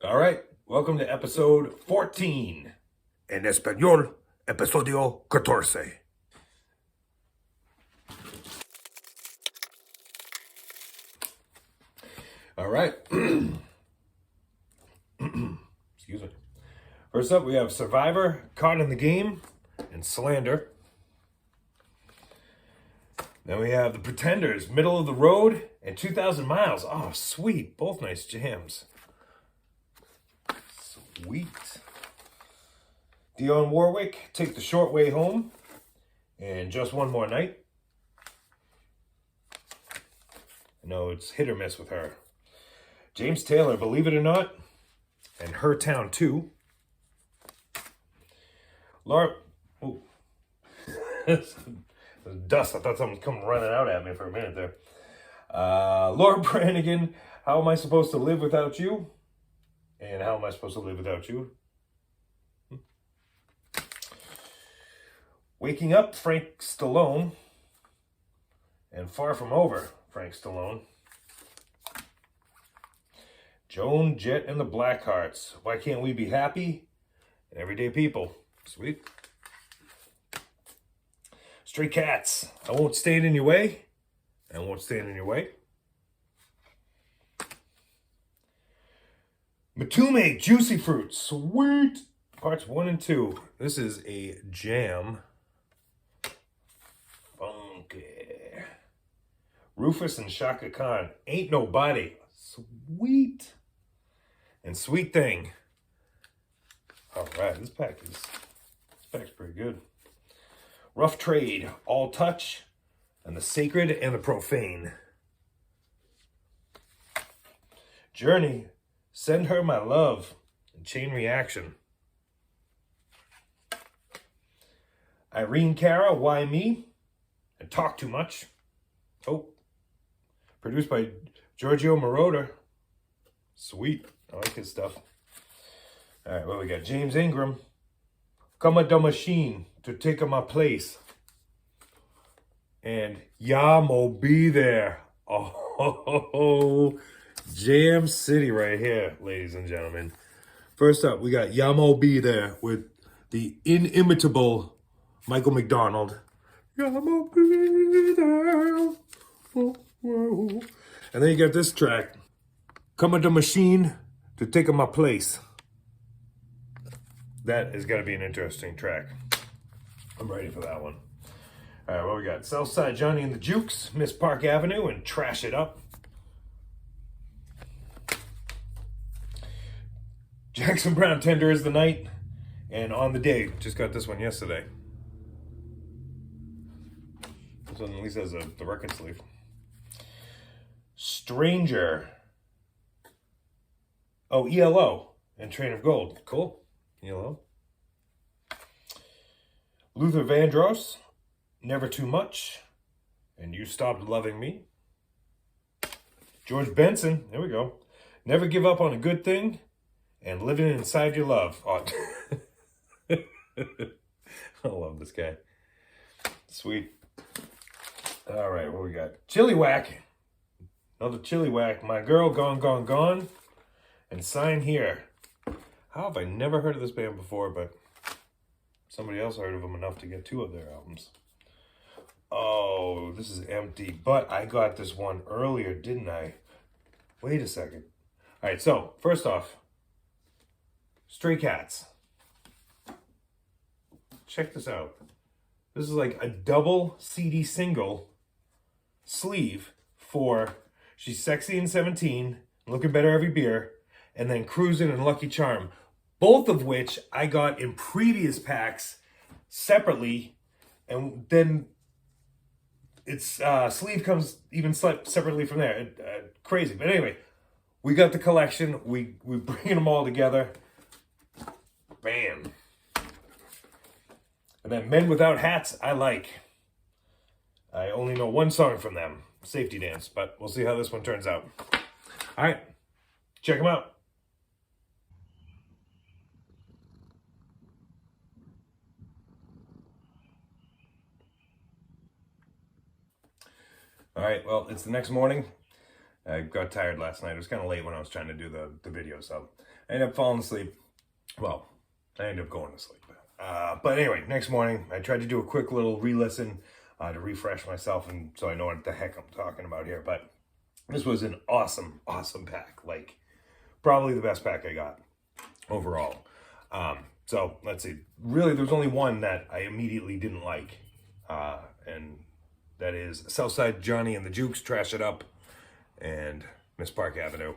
All right, welcome to episode 14. En español, episodio 14. All right. Excuse me. First up, we have Survivor, Caught in the Game, and Slander. Then we have The Pretenders, Middle of the Road, and 2,000 Miles. Oh, sweet. Both nice jams. Sweet. Dionne Warwick, Take the Short Way Home, and Just One More Night. I know it's hit or miss with her. James Taylor, Believe It or Not, and Her Town 2. Laura... Oh. Dust. I thought something was coming running out at me for a minute there. Laura Branigan, How Am I Supposed to Live Without You? And How Am I Supposed to Live Without You? Waking Up, Frank Stallone. And Far From Over, Frank Stallone. Joan, Jett, and the Blackhearts. Why Can't We Be Happy? Everyday People. Sweet. Stray Cats. I Won't Stand in Your Way. I Won't Stand in Your Way. Mtume, Juicy Fruit. Sweet. Parts 1 and 2. This is a jam. Funky. Rufus and Chaka Khan. Ain't Nobody. Sweet. And Sweet Thing. All right, this pack's pretty good. Rough Trade, All Touch, and The Sacred and the Profane. Journey, Send Her My Love, and Chain Reaction. Irene Cara, Why Me, and Talk Too Much. Oh, produced by Giorgio Moroder. Sweet, I like his stuff. All right, what we got? James Ingram, Come a the Machine to Take My Place. And Yamo Be There. Oh, Jam City right here, ladies and gentlemen. First up, we got Yamo Be There with the inimitable Michael McDonald. Yamo Be There. Oh, whoa. And then you got this track, Come a the Machine to Take My Place. That is going to be an interesting track. I'm ready for that one. All right, what we got? Southside, Johnny and the Jukes, Miss Park Avenue, and Trash It Up. Jackson Browne, Tender is the Night, and On the Day. Just got this one yesterday. This one at least has the record sleeve. Stranger. Oh, ELO and Train of Gold. Cool. ELO. Luther Vandross, Never Too Much, and You Stopped Loving Me. George Benson, there we go. Never Give Up on a Good Thing, and Living Inside Your Love. Oh. I love this guy. Sweet. All right, what we got? Chilliwack. Another Chilliwack. My Girl, Gone, Gone, Gone, and Sign Here. How have I never heard of this band before, but somebody else heard of them enough to get 2 of their albums. Oh, this is empty, but I got this one earlier, didn't I? Wait a second. All right, so first off, Stray Cats. Check this out. This is like a double CD single sleeve for She's Sexy and 17, Looking Better Every Beer, and then Cruisin' and Lucky Charm. Both of which I got in previous packs separately, and then its sleeve comes even separately from there. Crazy. But anyway, we got the collection. We bringing them all together. Bam. And then Men Without Hats, I like. I only know one song from them, Safety Dance, but we'll see how this one turns out. All right, check them out. All right, well, it's the next morning. I got tired last night. It was kind of late when I was trying to do the video, so I ended up falling asleep. Well, I ended up going to sleep. But anyway, next morning, I tried to do a quick little re-listen to refresh myself, and so I know what the heck I'm talking about here. But this was an awesome, awesome pack. Like, probably the best pack I got overall. So let's see. Really, there's only one that I immediately didn't like, and that is Southside Johnny and the Jukes, Trash It Up, and Miss Park Avenue.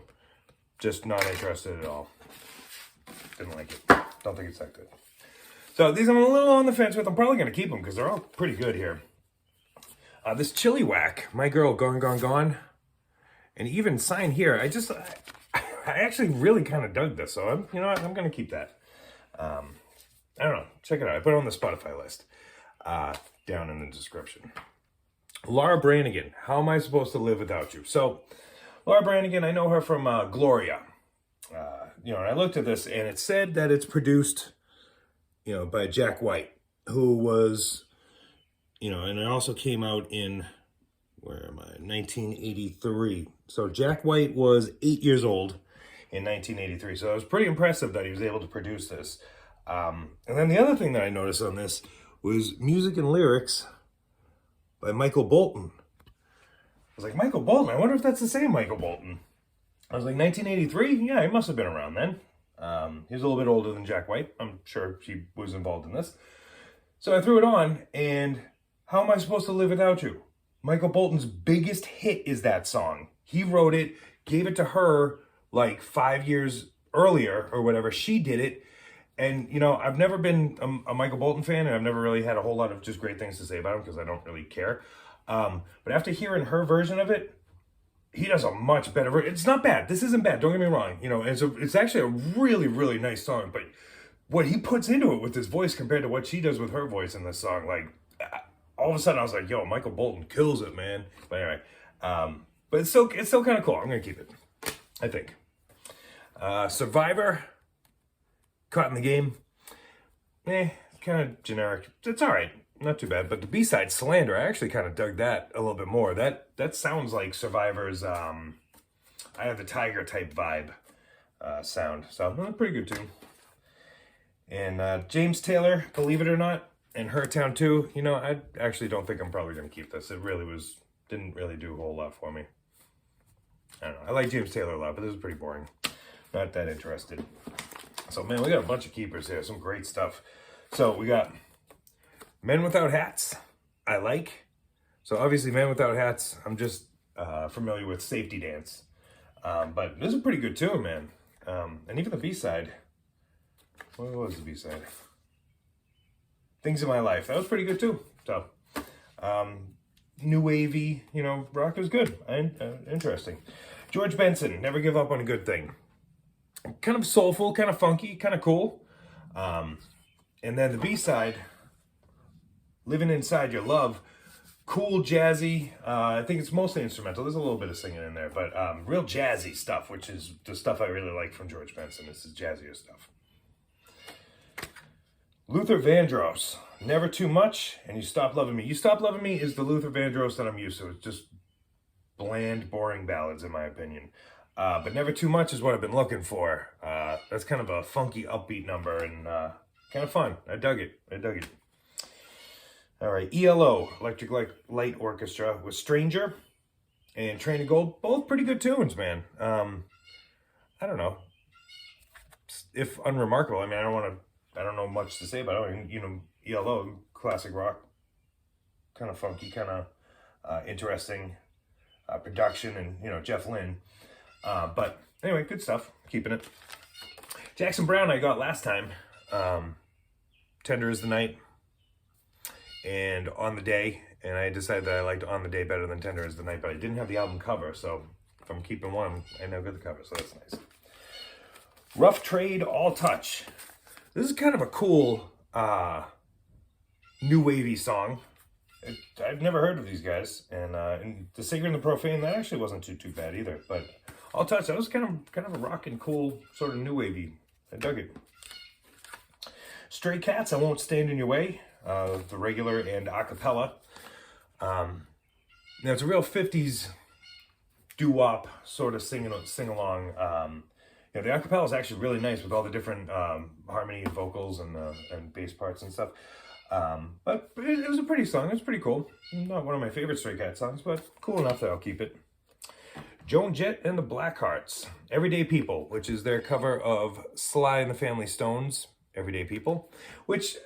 Just not interested at all. Didn't like it. Don't think it's that good. So these I'm a little on the fence with. I'm probably going to keep them because they're all pretty good here. This Chilliwack, My Girl Gone Gone Gone, and even Sign Here. I actually really kind of dug this, so you know what? I'm going to keep that. I don't know. Check it out. I put it on the Spotify list down in the description. Laura Branigan, How Am I Supposed to Live Without You? So, Laura Branigan, I know her from Gloria. And I looked at this, and it said that it's produced, by Jack White, who was, and it also came out in, 1983. So Jack White was 8 years old in 1983. So it was pretty impressive that he was able to produce this. And then the other thing that I noticed on this was music and lyrics by Michael Bolton. I was like, Michael Bolton? I wonder if that's the same Michael Bolton. I was like, 1983? Yeah, he must have been around then. He was a little bit older than Jack White. I'm sure he was involved in this. So I threw it on, and How Am I Supposed to Live Without You? Michael Bolton's biggest hit is that song. He wrote it, gave it to her like 5 years earlier or whatever. She did it. And, I've never been a Michael Bolton fan, and I've never really had a whole lot of just great things to say about him because I don't really care. But after hearing her version of it, he does a much better version. It's not bad. This isn't bad. Don't get me wrong. And so it's actually a really, really nice song. But what he puts into it with his voice compared to what she does with her voice in this song, like, all of a sudden I was like, yo, Michael Bolton kills it, man. But anyway, but it's still kind of cool. I'm going to keep it, I think. Survivor, Caught in the Game. Kind of generic. It's all right. Not too bad. But the B-side, Slander, I actually kind of dug that a little bit more. That sounds like Survivor's Eye of the Tiger type vibe sound. So, pretty good too. And James Taylor, Believe It or Not, and Her Town 2. I actually don't think I'm probably going to keep this. It really didn't really do a whole lot for me. I don't know. I like James Taylor a lot, but this is pretty boring. Not that interested. So, man, we got a bunch of keepers here. Some great stuff. So, we got Men Without Hats, I like. So, obviously, Men Without Hats, I'm just familiar with Safety Dance. But this is pretty good, too, man. And even the B-side. What was the B-side? Things in My Life. That was pretty good, too. So, new wavy, rock is good. Interesting. George Benson, Never Give Up on a Good Thing. Kind of soulful, kind of funky, kind of cool. And then the B-side, Living Inside Your Love, cool, jazzy. I think it's mostly instrumental. There's a little bit of singing in there, but real jazzy stuff, which is the stuff I really like from George Benson. This is jazzier stuff. Luther Vandross, Never Too Much, and You Stop Loving Me. You Stop Loving Me is the Luther Vandross that I'm used to. It's just bland, boring ballads, in my opinion. But Never Too Much is what I've been looking for. That's kind of a funky, upbeat number, and kind of fun. I dug it. All right, ELO, Electric Light Orchestra, with Stranger and Train to Gold. Both pretty good tunes, man. I don't know. If unremarkable, I mean, I don't know much to say about it. ELO, classic rock, kind of funky, kind of interesting production, and Jeff Lynne. But anyway, good stuff. Keeping it. Jackson Browne I got last time. Tender is the Night and On the Day. And I decided that I liked On the Day better than Tender is the Night, but I didn't have the album cover. So if I'm keeping one, I know good the cover, so that's nice. Rough Trade, All Touch. This is kind of a cool new wavy song. I've never heard of these guys, and The Sacred and the Profane, that actually wasn't too bad either. But All Touch, that was kind of a rockin' cool sort of new wavy. I dug it. Stray Cats, I Won't Stand in Your Way, the regular and a cappella. Now it's a real 50s doo-wop sort of sing along. The acapella is actually really nice with all the different harmony and vocals and bass parts and stuff. But it was a pretty song. It was pretty cool. Not one of my favorite Stray Cat songs, but cool enough that I'll keep it. Joan, Jett, and the Blackhearts, Everyday People, which is their cover of Sly and the Family Stone's Everyday People, which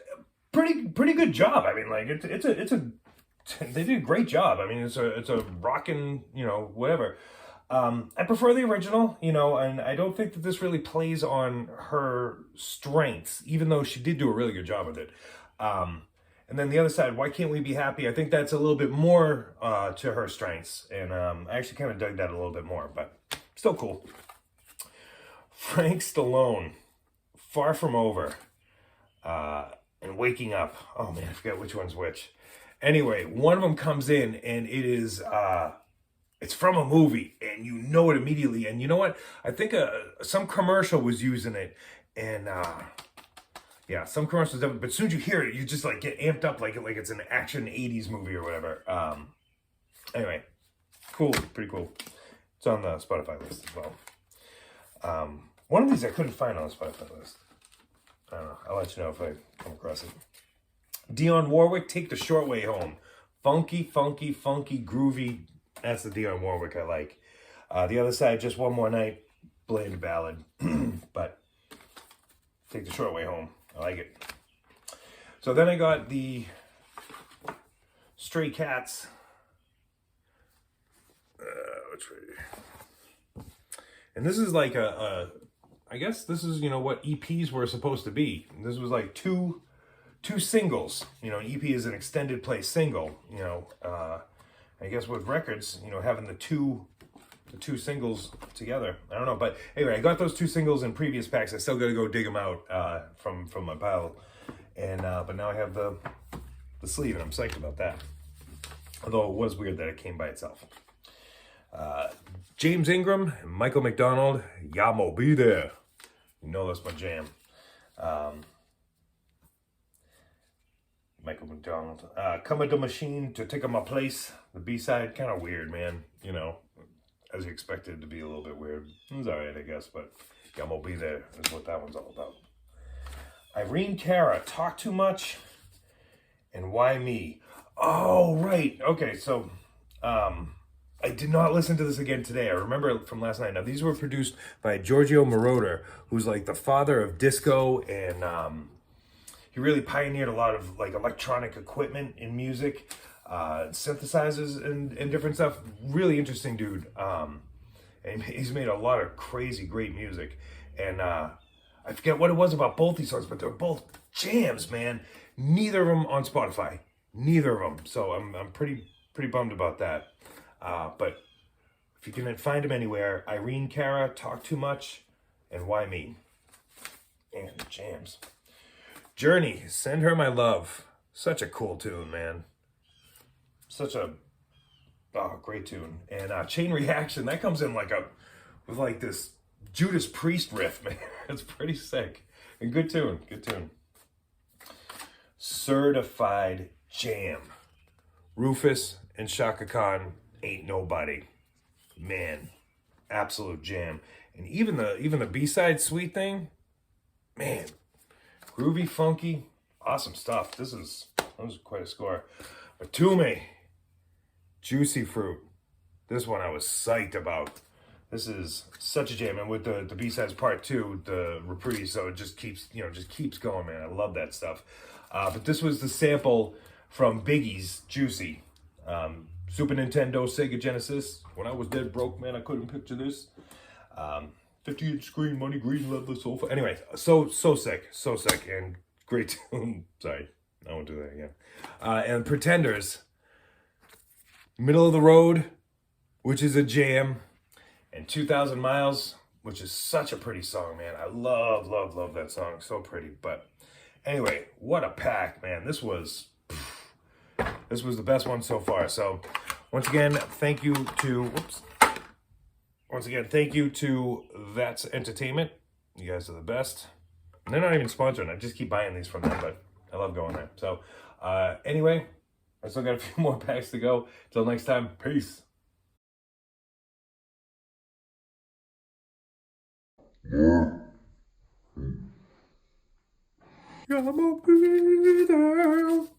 pretty good job. I mean, like they did a great job. I mean, it's a rockin', whatever. I prefer the original, and I don't think that this really plays on her strengths, even though she did do a really good job with it. And then the other side, Why Can't We Be Happy? I think that's a little bit more to her strengths. And I actually kind of dug that a little bit more, but still cool. Frank Stallone, Far From Over, and Waking Up. Oh man, I forget which one's which. Anyway, one of them comes in and it is, it's from a movie and you know it immediately. And you know what? I think some commercial was using it and, yeah, some commercials, but as soon as you hear it, you just like get amped up like it's an action 80s movie or whatever. Anyway, cool, pretty cool. It's on the Spotify list as well. One of these I couldn't find on the Spotify list. I don't know. I'll let you know if I come across it. Dionne Warwick, Take the Short Way Home. Funky, funky, funky, groovy. That's the Dionne Warwick I like. The other side, Just One More Night. Bland ballad. But Take the Short Way Home. I like it. So then I got the Stray Cats. Which way? And this is like I guess this is, what EPs were supposed to be. This was like two singles. An EP is an extended play single. I guess with records, having the two singles together. I don't know, but anyway, I got those 2 singles in previous packs. I still got to go dig them out from my pile, and but now I have the sleeve, and I'm psyched about that. Although it was weird that it came by itself. James Ingram and Michael McDonald, Yamo Be There. That's my jam. Michael McDonald. Come at the Machine to Take My Place. The B-side, kind of weird, man. As you expected it to be a little bit weird. It was alright, I guess, but Yamo Be There is what that one's all about. Irene Cara, Talk Too Much, and Why Me? Oh, right. Okay, so I did not listen to this again today. I remember it from last night. Now, these were produced by Giorgio Moroder, who's like the father of disco, and he really pioneered a lot of like electronic equipment in music. Synthesizers and different stuff. Really interesting dude. And he's made a lot of crazy great music. And I forget what it was about both these songs, but they're both jams, man. Neither of them on Spotify. Neither of them. So I'm pretty bummed about that. But if you can find them anywhere, Irene Cara, Talk Too Much, and Why Me? And jams. Journey, Send Her My Love. Such a cool tune, man. Such a great tune. And Chain Reaction, that comes in with this Judas Priest riff, man. It's pretty sick. And good tune. Certified Jam. Rufus and Chaka Khan, Ain't Nobody. Man, absolute jam. And even the B-side Sweet Thing, man, groovy, funky, awesome stuff. That was quite a score. Mtume, Juicy Fruit. This one I was psyched about. This is such a jam, and with the B-sides part 2, the reprise, so it just keeps going, man. I love that stuff. But this was the sample from Biggie's Juicy. Super Nintendo, Sega Genesis. When I was dead broke, man, I couldn't picture this. 50-inch screen, money green, leather sofa. Anyway, so sick, and great tune. Sorry, I won't do that again. And Pretenders, Middle of the Road, which is a jam, and 2,000 Miles, which is such a pretty song, man. I love that song. So pretty. But anyway, what a pack, man. This was the best one so far. So once again, thank you to That's Entertainment. You guys are the best. And they're not even sponsoring. I just keep buying these from them, but I love going there. So anyway, I still got a few more packs to go. Till next time, peace. I'ma be there.